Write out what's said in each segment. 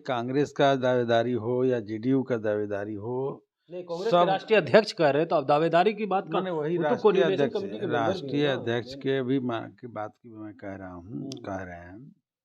कांग्रेस का दावेदारी हो या जेडीयू का दावेदारी हो, नहीं, कांग्रेस के सब राष्ट्रीय अध्यक्ष कह रहे हैं तो अब दावेदारी की बात मैंने वही वो तो राष्ट्रीय कोऑर्डिनेशन अध्यक्ष कमेटी के मेंबर भी राष्ट्रीय है ना। अध्यक्ष के भी की बात की मैं कह रहा हूँ, कह रहे हैं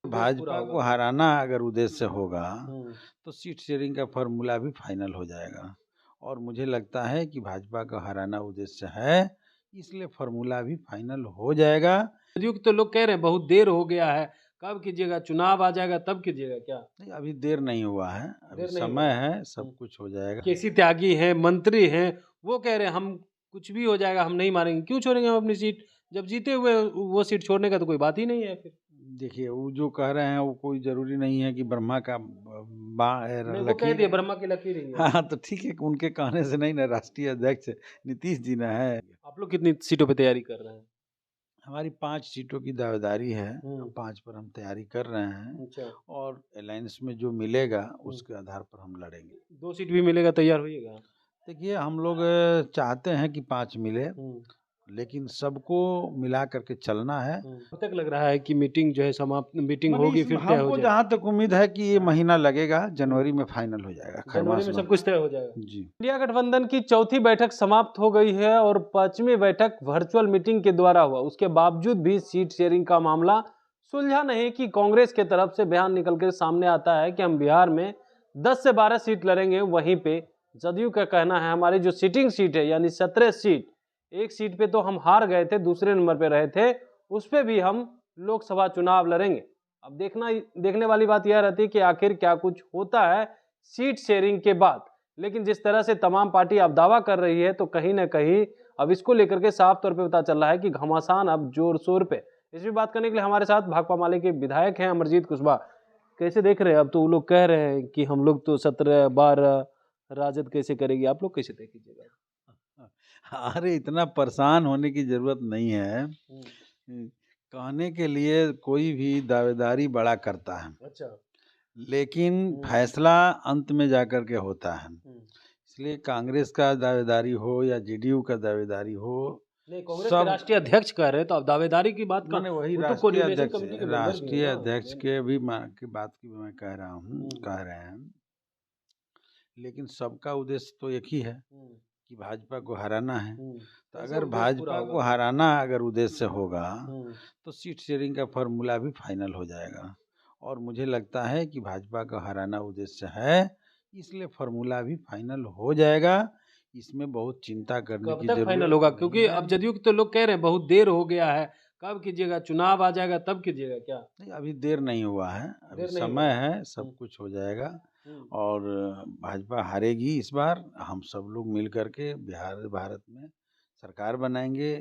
पूरा भाजपा को होगा। हराना अगर उद्देश्य होगा हम्म, तो सीट शेयरिंग का फॉर्मूला भी फाइनल हो जाएगा। और मुझे लगता है कि भाजपा का हराना उद्देश्य है, इसलिए फॉर्मूला भी फाइनल हो जाएगा। जदयू के तो लोग कह रहे हैं बहुत देर हो गया है, कब कीजिएगा, चुनाव आ जाएगा तब कीजिएगा क्या? नहीं, अभी देर नहीं हुआ है, अभी देर नहीं समय हुआ। है, सब कुछ हो जाएगा। केसी त्यागी हैं, मंत्री हैं, वो कह रहे हैं हम कुछ भी हो जाएगा, हम नहीं मारेंगे। क्यों छोड़ेंगे हम अपनी सीट? जब जीते हुए वो सीट छोड़ने का तो कोई बात ही नहीं है फिर। देखिए, वो जो कह रहे हैं वो कोई जरूरी नहीं है कि ब्रह्मा का नहीं, वो कह लकीर दिए है। ब्रह्मा की लकीर ही है। हाँ, तो ठीक है, उनके कहने से नहीं ना, राष्ट्रीय अध्यक्ष नीतीश जी ना है। आप लोग कितनी सीटों पे तैयारी कर रहे हैं? हमारी 5 सीटों की दावेदारी है, 5 पर हम तैयारी कर रहे हैं अच्छा। और अलायंस में जो मिलेगा उसके आधार पर हम लड़ेंगे। 2 सीट भी मिलेगा, तैयार होइएगा? देखिए, हम लोग चाहते हैं कि 5 मिले, लेकिन सबको मिला करके चलना है। कब तक लग रहा है कि मीटिंग जो है समाप्त, मीटिंग माने होगी फिर तय हो हमको जाएगी? जहाँ तक उम्मीद है कि ये महीना लगेगा, जनवरी में फाइनल हो जाएगा, जनवरी में सब कुछ तय हो जाएगा। जी। इंडिया गठबंधन की चौथी बैठक समाप्त हो गई है और 5वीं बैठक वर्चुअल मीटिंग के द्वारा हुआ। उसके बावजूद भी सीट शेयरिंग का मामला सुलझा नहीं कि कांग्रेस के तरफ से बयान निकल कर सामने आता है कि हम बिहार में 10 से 12 सीट लड़ेंगे। वहीं पे जदयू का कहना है हमारी जो सिटिंग सीट है यानी 17 सीट, एक सीट पे तो हम हार गए थे, दूसरे नंबर पे रहे थे, उस पे भी हम लोकसभा चुनाव लड़ेंगे। अब देखने वाली बात यह रहती है कि आखिर क्या कुछ होता है सीट शेयरिंग के बाद। लेकिन जिस तरह से तमाम पार्टी अब दावा कर रही है तो कहीं ना कहीं अब इसको लेकर के साफ तौर पे पता चल रहा है कि घमासान अब जोर शोर पे। इस भी बात करने के लिए हमारे साथ भाकपा माले के विधायक हैं अमरजीत कुशवाहा। कैसे देख रहे हैं? अब तो वो लोग कह रहे हैं कि हम लोग तो 17-12 राजद कैसे करेगी, आप लोग कैसे देखिएगा? अरे, इतना परेशान होने की जरूरत नहीं है। कहने के लिए कोई भी दावेदारी बड़ा करता है, अच्छा। लेकिन फैसला अंत में जाकर के होता है। इसलिए कांग्रेस का दावेदारी हो या जेडीयू का दावेदारी हो, नहीं, कांग्रेस के राष्ट्रीय अध्यक्ष कह रहे हैं तो अब दावेदारी की बात मैंने वही वो तो राष्ट्रीय कोऑर्डिनेशन अध्यक्ष कमेटी के मेंबर भी है ना। अध्यक्ष के भी की बात की मैं कह रहा हूँ, कह रहे हैं, लेकिन सबका उद्देश्य तो एक ही है कि भाजपा को हराना है। तो अगर भाजपा को हराना अगर उद्देश्य होगा तो सीट शेयरिंग का फॉर्मूला भी फाइनल हो जाएगा। और मुझे लगता है कि भाजपा का हराना उद्देश्य है, इसलिए फॉर्मूला भी फाइनल हो जाएगा। इसमें बहुत चिंता करने कब की तक फाइनल होगा? क्योंकि अब जदयू के तो लोग कह रहे हैं बहुत देर हो गया है, कब कीजिएगा, चुनाव आ जाएगा तब कीजिएगा क्या? नहीं, अभी देर नहीं हुआ है, अभी देर नहीं समय हुआ। है, सब कुछ हो जाएगा। और भाजपा हारेगी इस बार। हम सब लोग मिल करके भारत में सरकार बनाएंगे,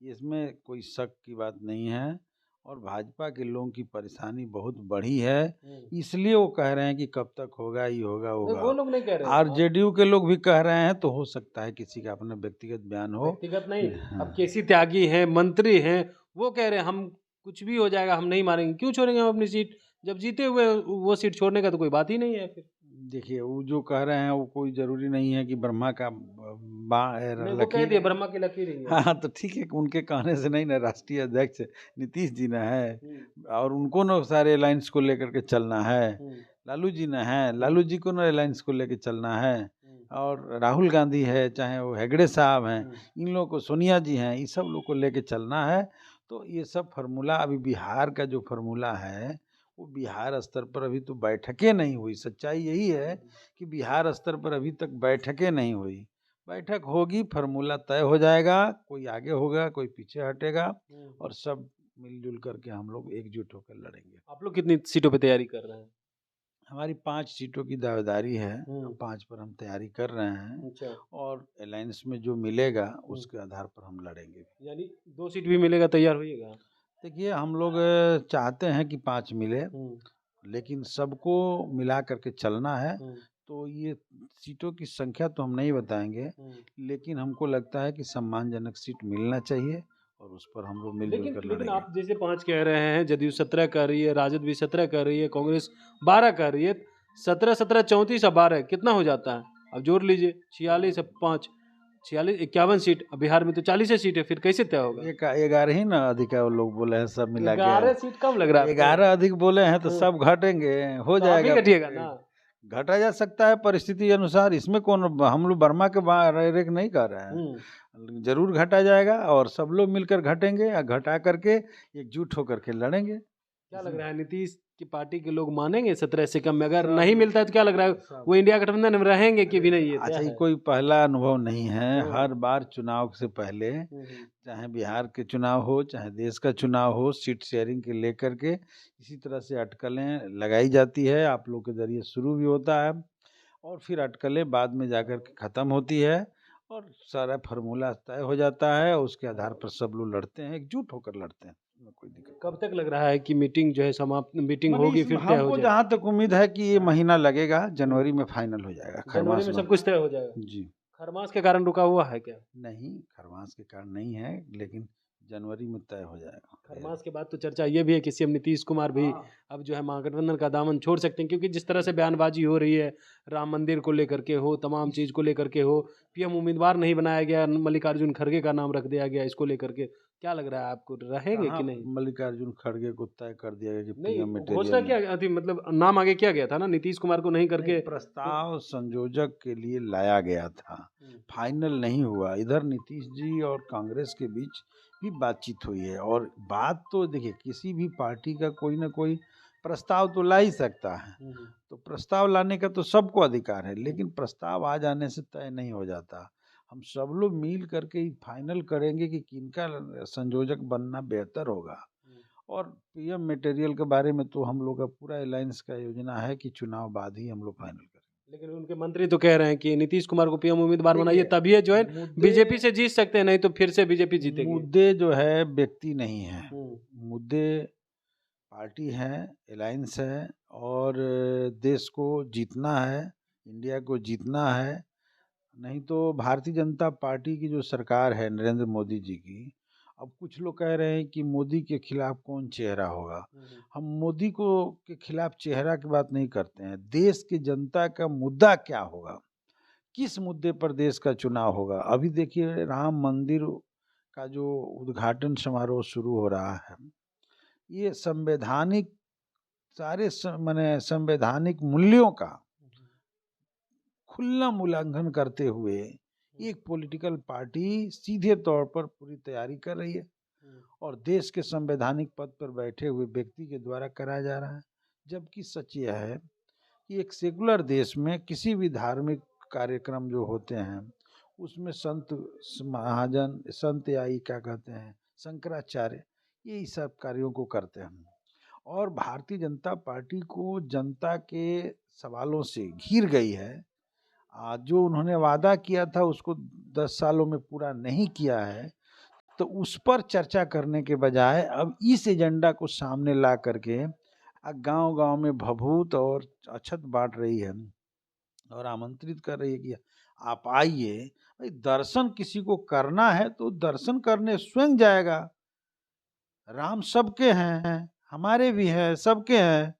इसमें कोई शक की बात नहीं है। और भाजपा के लोगों की परेशानी बहुत बड़ी है, इसलिए वो कह रहे हैं कि कब तक होगा, ये होगा होगा। वो लोग नहीं कह रहे हैं। और जेडीयू के लोग भी कह रहे हैं, तो हो सकता है किसी का अपना व्यक्तिगत बयान हो। व्यक्तिगत नहीं, हाँ। अब केसी त्यागी हैं, मंत्री हैं, वो कह रहे हैं हम कुछ भी हो जाएगा, हम नहीं मारेंगे। क्यों छोड़ेंगे हम अपनी सीट? जब जीते हुए वो सीट छोड़ने का तो कोई बात ही नहीं है फिर। देखिए, वो जो कह रहे हैं वो कोई जरूरी नहीं है कि ब्रह्मा का नहीं, वो कह लकीर दिए है। ब्रह्मा की लकीर ही है। हाँ, तो ठीक है, उनके कहने से नहीं ना, राष्ट्रीय अध्यक्ष नीतीश जी ना है और उनको ना सारे अलायंस को लेकर के चलना है। लालू जी ना है, लालू जी को ना अलायंस को लेकर चलना है। और राहुल गांधी है, चाहे वो हेगड़े साहब हैं, इन लोगों को, सोनिया जी हैं, इस सब लोग को लेकर चलना है। तो ये सब फार्मूला, अभी बिहार का जो फार्मूला है वो बिहार स्तर पर अभी तो बैठकें नहीं हुई। सच्चाई यही है कि बिहार स्तर पर अभी तक बैठकें नहीं हुई। बैठक होगी, फार्मूला तय हो जाएगा, कोई आगे होगा, कोई पीछे हटेगा, और सब मिलजुल करके हम लोग एकजुट होकर लड़ेंगे। आप लोग कितनी सीटों पे तैयारी कर रहे हैं? हमारी 5 सीटों की दावेदारी है, 5 पर हम तैयारी कर रहे हैं। अच्छा। और अलायंस में जो मिलेगा उसके आधार पर हम लड़ेंगे। यानी 2 सीट भी मिलेगा, तैयार होइएगा? देखिए, हम लोग चाहते हैं कि 5 मिले, लेकिन सबको मिला करके चलना है। तो ये सीटों की संख्या तो हम नहीं बताएंगे, लेकिन हमको लगता है कि सम्मानजनक सीट मिलना चाहिए और उस पर हम लोग मिलजुल कर लेकिन लड़ेंगे। आप जैसे 5 कह रहे हैं, जदयू 17 कह रही है, राजद भी 17 कह रही है, कांग्रेस 12 कह रही है। 17 17 34 और 12 कितना हो जाता है? अब जोड़ लीजिए, 46 और 5 46 51 सीट, अब बिहार में तो 40 सीट है, फिर कैसे तय होगा? 11 ही ना अधिक है, वो लोग बोले हैं सब मिला 11 के। सीट कम लग रहा है आपको? 11 अधिक बोले हैं तो हाँ। सब घटेंगे, हो तो आप भी जाएगा। घटिएगा ना। घटा जा सकता है परिस्थिति अनुसार, इसमें कौन, हम लोग बर्मा के रेक नहीं कर रहे हैं। जरूर घटा जाएगा और सब लोग मिलकर घटेंगे, या घटा करके एकजुट होकर के लड़ेंगे। क्या लग रहा है नीतीश की पार्टी के लोग मानेंगे 17 से कम में? अगर सब- नहीं मिलता है तो क्या लग रहा है, सब- वो इंडिया गठबंधन में रहेंगे कि भी नहीं? ये अच्छा, क्या ये है? कोई पहला अनुभव नहीं है। हम्म। हर बार चुनाव से पहले, चाहे बिहार के चुनाव हो, चाहे देश का चुनाव हो, सीट शेयरिंग के लेकर के इसी तरह से अटकलें लगाई जाती है। आप लोग के जरिए शुरू भी होता है और फिर अटकलें बाद में जाकर के ख़त्म होती है और सारा फार्मूला तय हो जाता है। उसके आधार पर सब लोग लड़ते हैं, एकजुट होकर लड़ते हैं, उसमें कोई दिक्कत कब तक लग रहा है कि मीटिंग जो है समाप्त, मीटिंग नहीं। होगी फिर तय हो हमको जाए? जहाँ तक उम्मीद है कि ये महीना लगेगा, जनवरी में फाइनल हो जाएगा। जनवरी खरमास में में सब कुछ तय हो जाएगा? जी। खरमास के कारण रुका हुआ है क्या? नहीं, खरमास के कारण नहीं है, लेकिन जनवरी में तय हो जाएगा। खरमास के बाद तो चर्चा ये भी है कि सीएम नीतीश कुमार भी अब जो है महागठबंधन का दामन छोड़ सकते हैं, क्योंकि जिस तरह से बयानबाजी हो रही है, राम मंदिर को लेकर के हो, तमाम चीज को लेकर के हो, पीएम उम्मीदवार नहीं बनाया गया, मल्लिकार्जुन खड़गे का नाम रख दिया गया, इसको लेकर के क्या लग रहा है आपको, रहेंगे कहाँ कि नहीं? मल्लिकार्जुन खड़गे को तय कर दिया गया कि नहीं, पीएम घोषणा मटेरियल क्या थी, मतलब नाम आगे किया गया था ना, नीतीश कुमार को नहीं करके। प्रस्ताव संयोजक के लिए लाया गया था, फाइनल नहीं हुआ। इधर नीतीश जी और कांग्रेस के बीच भी बातचीत हुई है और बात तो देखिए, किसी भी पार्टी का कोई ना कोई प्रस्ताव तो ला ही सकता है। तो प्रस्ताव लाने का तो सबको अधिकार है, लेकिन प्रस्ताव आ जाने से तय नहीं हो जाता। हम सब लोग मिल करके ही फाइनल करेंगे कि किनका संयोजक बनना बेहतर होगा। और पीएम मटेरियल के बारे में तो हम लोग का पूरा अलायंस का योजना है कि चुनाव बाद ही हम लोग फाइनल करें। लेकिन उनके मंत्री तो कह रहे हैं कि नीतीश कुमार को पीएम उम्मीदवार बनाइए, देखिए, तभी ये जो है मुद्दे- बीजेपी से जीत सकते हैं, नहीं तो फिर से बीजेपी जीतेगी। मुद्दे जो है व्यक्ति नहीं है, मुद्दे पार्टी है, अलायंस है और देश को जीतना है, इंडिया को जीतना है। नहीं तो भारतीय जनता पार्टी की जो सरकार है नरेंद्र मोदी जी की, अब कुछ लोग कह रहे हैं कि मोदी के खिलाफ कौन चेहरा होगा। हम मोदी को के खिलाफ चेहरा की बात नहीं करते हैं, देश की जनता का मुद्दा क्या होगा, किस मुद्दे पर देश का चुनाव होगा। अभी देखिए, राम मंदिर का जो उद्घाटन समारोह शुरू हो रहा है, ये संवैधानिक माने संवैधानिक मूल्यों का खुला उल्लंघन करते हुए एक पॉलिटिकल पार्टी सीधे तौर पर पूरी तैयारी कर रही है और देश के संवैधानिक पद पर बैठे हुए व्यक्ति के द्वारा कराया जा रहा है। जबकि सच यह है कि एक सेकुलर देश में किसी भी धार्मिक कार्यक्रम जो होते हैं उसमें संत महाजन, संत या क्या कहते हैं, शंकराचार्य, यही सब कार्यों को करते हैं। और भारतीय जनता पार्टी को जनता के सवालों से घिर गई है। जो उन्होंने वादा किया था उसको 10 सालों में पूरा नहीं किया है, तो उस पर चर्चा करने के बजाय अब इस एजेंडा को सामने ला करके गांव-गांव में भभूत और अक्षत बांट रही है और आमंत्रित कर रही है कि आप आइए। भाई, दर्शन किसी को करना है तो दर्शन करने स्वयं जाएगा। राम सबके हैं, हमारे भी हैं, सबके हैं,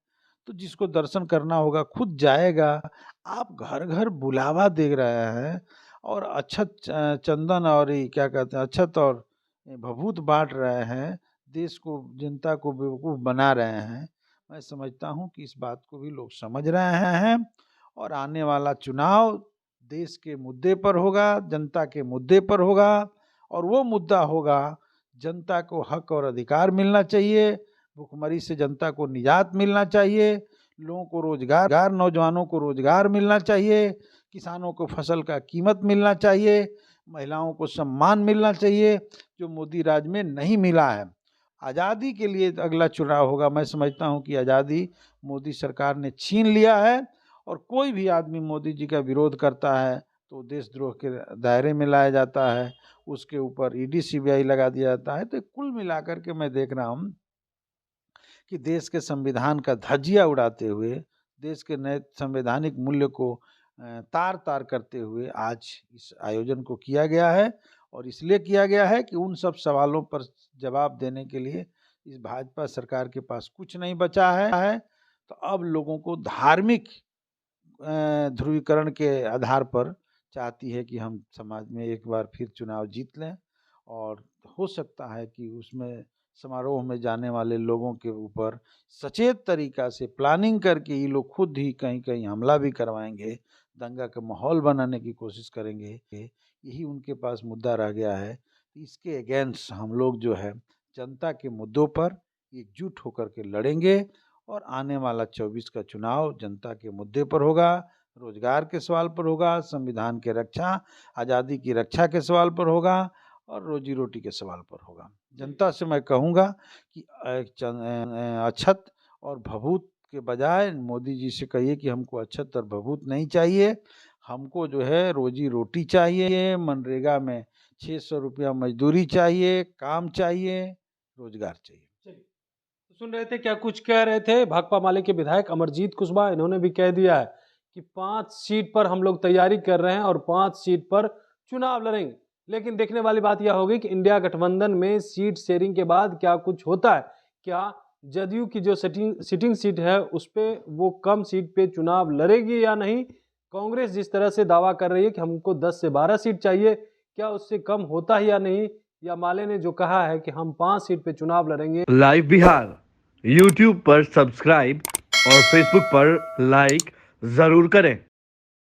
तो जिसको दर्शन करना होगा खुद जाएगा। आप घर घर बुलावा दे रहे हैं और अक्षत चंदन और ये क्या कहते हैं, अक्षत और भभूत बांट रहे हैं, देश को, जनता को बेवकूफ़ बना रहे हैं। मैं समझता हूँ कि इस बात को भी लोग समझ रहे हैं और आने वाला चुनाव देश के मुद्दे पर होगा, जनता के मुद्दे पर होगा और वो मुद्दा होगा, जनता को हक और अधिकार मिलना चाहिए, भुखमरी से जनता को निजात मिलना चाहिए, लोगों को रोजगार, नौजवानों को रोजगार मिलना चाहिए, किसानों को फसल का कीमत मिलना चाहिए, महिलाओं को सम्मान मिलना चाहिए, जो मोदी राज में नहीं मिला है। आज़ादी के लिए अगला चुनाव होगा। मैं समझता हूं कि आज़ादी मोदी सरकार ने छीन लिया है और कोई भी आदमी मोदी जी का विरोध करता है तो देशद्रोह के दायरे में लाया जाता है, उसके ऊपर ईडी सीबीआई लगा दिया जाता है। तो कुल मिलाकर के मैं देख रहा हूँ कि देश के संविधान का धज्जिया उड़ाते हुए, देश के नए संवैधानिक मूल्य को तार तार करते हुए आज इस आयोजन को किया गया है और इसलिए किया गया है कि उन सब सवालों पर जवाब देने के लिए इस भाजपा सरकार के पास कुछ नहीं बचा है। तो अब लोगों को धार्मिक ध्रुवीकरण के आधार पर चाहती है कि हम समाज में एक बार फिर चुनाव जीत लें, और हो सकता है कि उसमें समारोह में जाने वाले लोगों के ऊपर सचेत तरीका से प्लानिंग करके ये लोग खुद ही कहीं कहीं हमला भी करवाएंगे, दंगा का माहौल बनाने की कोशिश करेंगे। यही उनके पास मुद्दा रह गया है। इसके अगेंस्ट हम लोग जो है जनता के मुद्दों पर एकजुट होकर के लड़ेंगे, और आने वाला 24 का चुनाव जनता के मुद्दे पर होगा, रोजगार के सवाल पर होगा, संविधान के रक्षा, आज़ादी की रक्षा के सवाल पर होगा, और रोजी रोटी के सवाल पर होगा। जनता से मैं कहूँगा कि अछत और भभूत के बजाय मोदी जी से कहिए कि हमको अछत और भभूत नहीं चाहिए, हमको जो है रोजी रोटी चाहिए, मनरेगा में 600 रुपया मजदूरी चाहिए, काम चाहिए, रोजगार चाहिए। सुन रहे थे क्या कुछ कह रहे थे भाकपा माले के विधायक अमरजीत कुशवाहा, इन्होंने भी कह दिया है कि 5 सीट पर हम लोग तैयारी कर रहे हैं और 5 सीट पर चुनाव लड़ेंगे। लेकिन देखने वाली बात यह होगी कि इंडिया गठबंधन में सीट शेयरिंग के बाद क्या कुछ होता है, क्या जदयू की जो सिटिंग सीट है उस पर वो कम सीट पे चुनाव लड़ेगी या नहीं। कांग्रेस जिस तरह से दावा कर रही है कि हमको 10 से 12 सीट चाहिए, क्या उससे कम होता है या नहीं, या माले ने जो कहा है कि हम 5 सीट पे चुनाव लड़ेंगे। लाइव बिहार YouTube पर सब्सक्राइब और Facebook पर लाइक जरूर करें।